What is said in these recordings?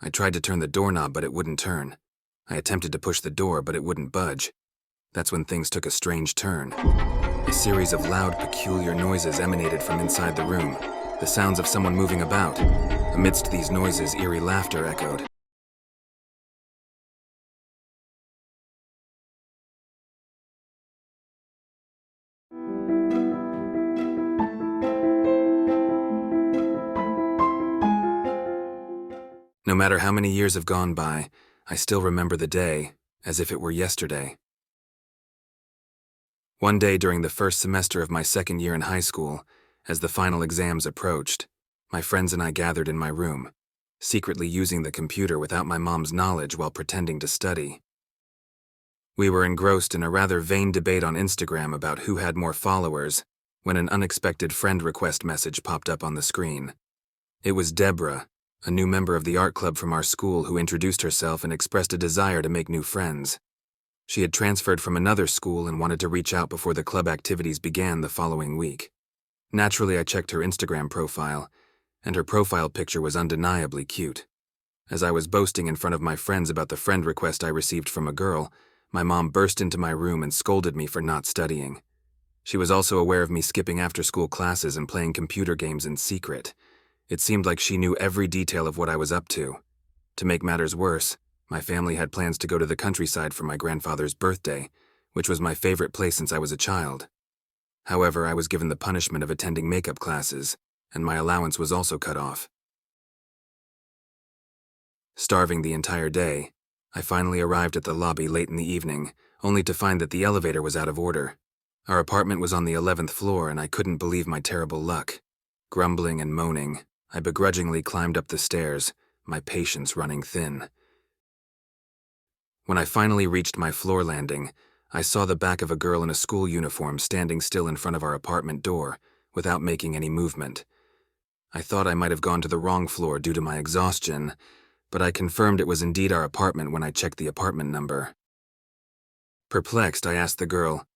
I tried to turn the doorknob, but it wouldn't turn. I attempted to push the door, but it wouldn't budge. That's when things took a strange turn. A series of loud, peculiar noises emanated from inside the room, the sounds of someone moving about. Amidst these noises, eerie laughter echoed. No matter how many years have gone by, I still remember the day as if it were yesterday. One day during the first semester of my second year in high school, as the final exams approached, my friends and I gathered in my room, secretly using the computer without my mom's knowledge while pretending to study. We were engrossed in a rather vain debate on Instagram about who had more followers when an unexpected friend request message popped up on the screen. It was Deborah, a new member of the art club from our school, who introduced herself and expressed a desire to make new friends. She had transferred from another school and wanted to reach out before the club activities began the following week. Naturally, I checked her Instagram profile, and her profile picture was undeniably cute. As I was boasting in front of my friends about the friend request I received from a girl, my mom burst into my room and scolded me for not studying. She was also aware of me skipping after-school classes and playing computer games in secret. It seemed like she knew every detail of what I was up to. To make matters worse, my family had plans to go to the countryside for my grandfather's birthday, which was my favorite place since I was a child. However, I was given the punishment of attending makeup classes, and my allowance was also cut off. Starving the entire day, I finally arrived at the lobby late in the evening, only to find that the elevator was out of order. Our apartment was on the 11th floor, and I couldn't believe my terrible luck. Grumbling and moaning, I begrudgingly climbed up the stairs, my patience running thin. When I finally reached my floor landing, I saw the back of a girl in a school uniform standing still in front of our apartment door, without making any movement. I thought I might have gone to the wrong floor due to my exhaustion, but I confirmed it was indeed our apartment when I checked the apartment number. Perplexed, I asked the girl,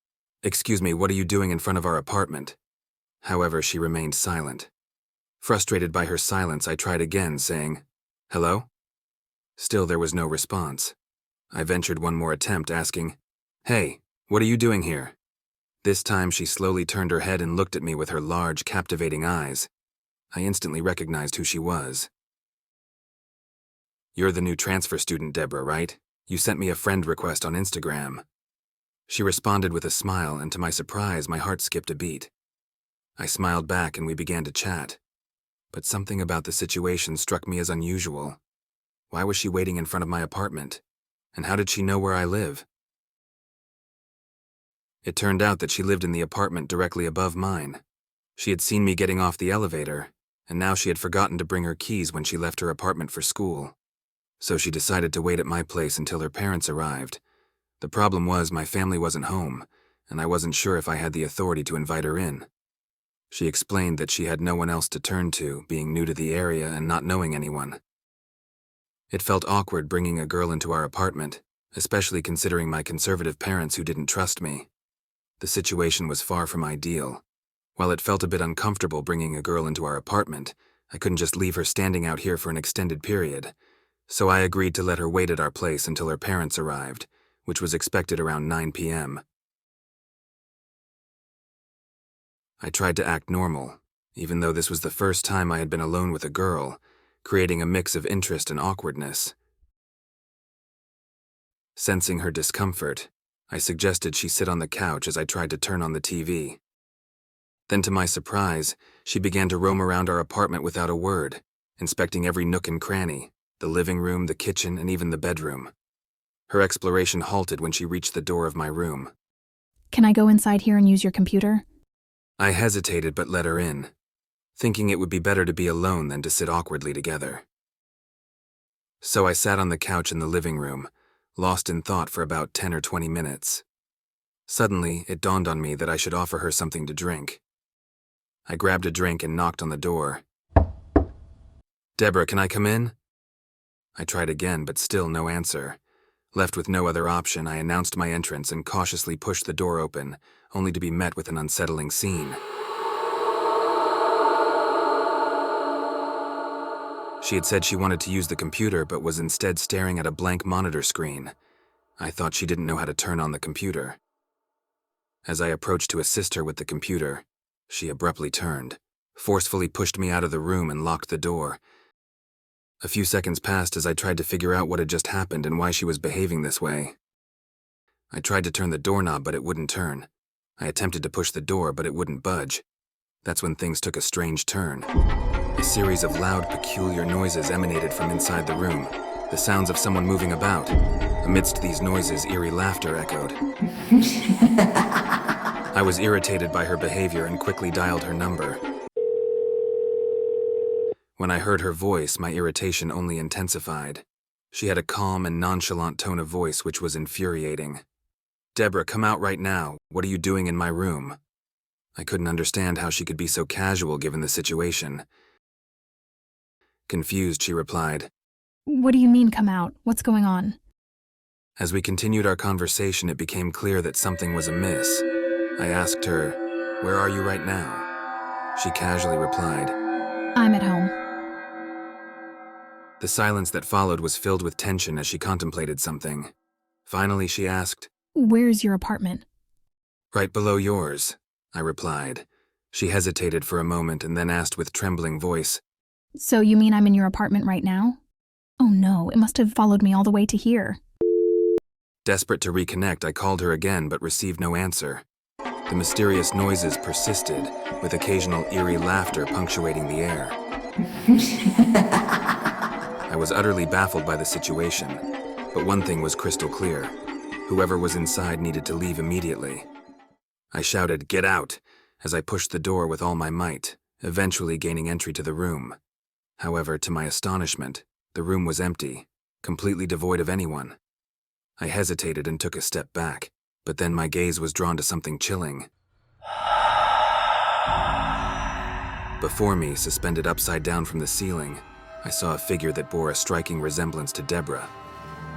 "Excuse me, what are you doing in front of our apartment?" However, she remained silent. Frustrated by her silence, I tried again, saying, "Hello?" Still, there was no response. I ventured one more attempt, asking, "Hey, what are you doing here?" This time, she slowly turned her head and looked at me with her large, captivating eyes. I instantly recognized who she was. "You're the new transfer student, Deborah, right? You sent me a friend request on Instagram." She responded with a smile, and to my surprise, my heart skipped a beat. I smiled back and we began to chat. But something about the situation struck me as unusual. Why was she waiting in front of my apartment? And how did she know where I live? It turned out that she lived in the apartment directly above mine. She had seen me getting off the elevator, and now she had forgotten to bring her keys when she left her apartment for school. So she decided to wait at my place until her parents arrived. The problem was my family wasn't home, and I wasn't sure if I had the authority to invite her in. She explained that she had no one else to turn to, being new to the area and not knowing anyone. It felt awkward bringing a girl into our apartment, especially considering my conservative parents who didn't trust me. The situation was far from ideal. While it felt a bit uncomfortable bringing a girl into our apartment, I couldn't just leave her standing out here for an extended period. So I agreed to let her wait at our place until her parents arrived, which was expected around 9 p.m. I tried to act normal, even though this was the first time I had been alone with a girl, creating a mix of interest and awkwardness. Sensing her discomfort, I suggested she sit on the couch as I tried to turn on the TV. Then, to my surprise, she began to roam around our apartment without a word, inspecting every nook and cranny, the living room, the kitchen, and even the bedroom. Her exploration halted when she reached the door of my room. "Can I go inside here and use your computer?" I hesitated but let her in, thinking it would be better to be alone than to sit awkwardly together. So I sat on the couch in the living room, lost in thought for about 10 or 20 minutes. Suddenly, it dawned on me that I should offer her something to drink. I grabbed a drink and knocked on the door. "Deborah, can I come in?" I tried again, but still no answer. Left with no other option, I announced my entrance and cautiously pushed the door open, only to be met with an unsettling scene. She had said she wanted to use the computer but was instead staring at a blank monitor screen. I thought she didn't know how to turn on the computer. As I approached to assist her with the computer, she abruptly turned, forcefully pushed me out of the room and locked the door. A few seconds passed as I tried to figure out what had just happened and why she was behaving this way. I tried to turn the doorknob, but it wouldn't turn. I attempted to push the door, but it wouldn't budge. That's when things took a strange turn. A series of loud, peculiar noises emanated from inside the room, the sounds of someone moving about. Amidst these noises, eerie laughter echoed. I was irritated by her behavior and quickly dialed her number. When I heard her voice, my irritation only intensified. She had a calm and nonchalant tone of voice which was infuriating. "Deborah, come out right now. What are you doing in my room?" I couldn't understand how she could be so casual given the situation. Confused, she replied, What do you mean, come out? What's going on? As we continued our conversation, it became clear that something was amiss. I asked her, "Where are you right now?" She casually replied, I'm at home. The silence that followed was filled with tension as she contemplated something. Finally, she asked, Where's your apartment? "Right below yours," I replied. She hesitated for a moment and then asked with trembling voice, So you mean I'm in your apartment right now? Oh no, it must have followed me all the way to here. Desperate to reconnect, I called her again but received no answer. The mysterious noises persisted, with occasional eerie laughter punctuating the air. I was utterly baffled by the situation, but one thing was crystal clear. Whoever was inside needed to leave immediately. I shouted, "Get out!" as I pushed the door with all my might, eventually gaining entry to the room. However, to my astonishment, the room was empty, completely devoid of anyone. I hesitated and took a step back, but then my gaze was drawn to something chilling. Before me, suspended upside down from the ceiling, I saw a figure that bore a striking resemblance to Deborah.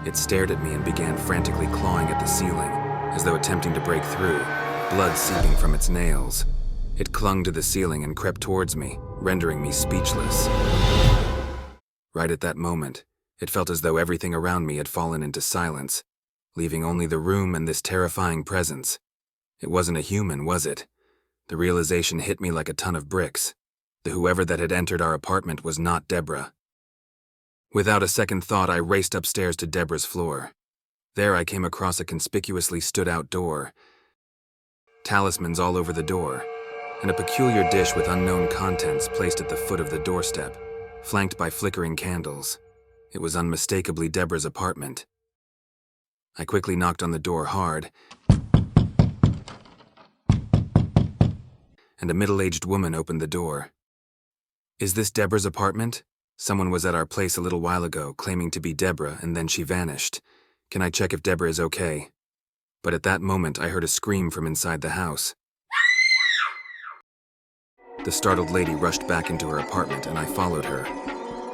It stared at me and began frantically clawing at the ceiling, as though attempting to break through, blood seeping from its nails. It clung to the ceiling and crept towards me, rendering me speechless. Right at that moment, it felt as though everything around me had fallen into silence, leaving only the room and this terrifying presence. It wasn't a human, was it? The realization hit me like a ton of bricks. The whoever that had entered our apartment was not Deborah. Without a second thought, I raced upstairs to Deborah's floor. There I came across a conspicuously stood-out door, talismans all over the door, and a peculiar dish with unknown contents placed at the foot of the doorstep, flanked by flickering candles. It was unmistakably Deborah's apartment. I quickly knocked on the door hard, and a middle-aged woman opened the door. "Is this Deborah's apartment? Someone was at our place a little while ago, claiming to be Deborah, and then she vanished. Can I check if Deborah is okay?" But at that moment, I heard a scream from inside the house. The startled lady rushed back into her apartment, and I followed her.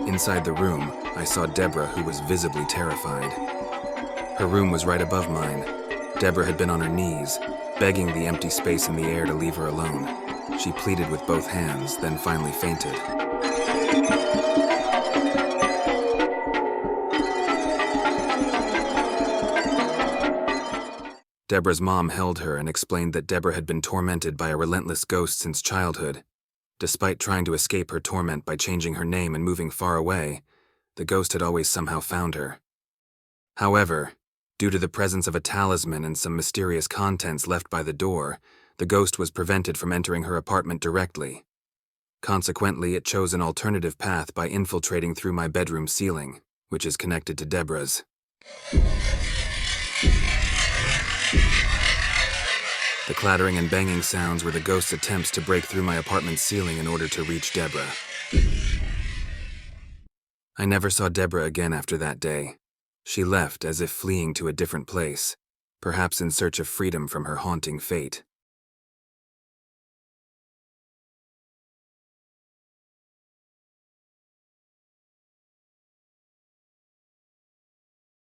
Inside the room, I saw Deborah, who was visibly terrified. Her room was right above mine. Deborah had been on her knees, begging the empty space in the air to leave her alone. She pleaded with both hands, then finally fainted. Deborah's mom held her and explained that Deborah had been tormented by a relentless ghost since childhood. Despite trying to escape her torment by changing her name and moving far away, the ghost had always somehow found her. However, due to the presence of a talisman and some mysterious contents left by the door, the ghost was prevented from entering her apartment directly. Consequently, it chose an alternative path by infiltrating through my bedroom ceiling, which is connected to Deborah's. The clattering and banging sounds were the ghost's attempts to break through my apartment's ceiling in order to reach Deborah. I never saw Deborah again after that day. She left as if fleeing to a different place, perhaps in search of freedom from her haunting fate.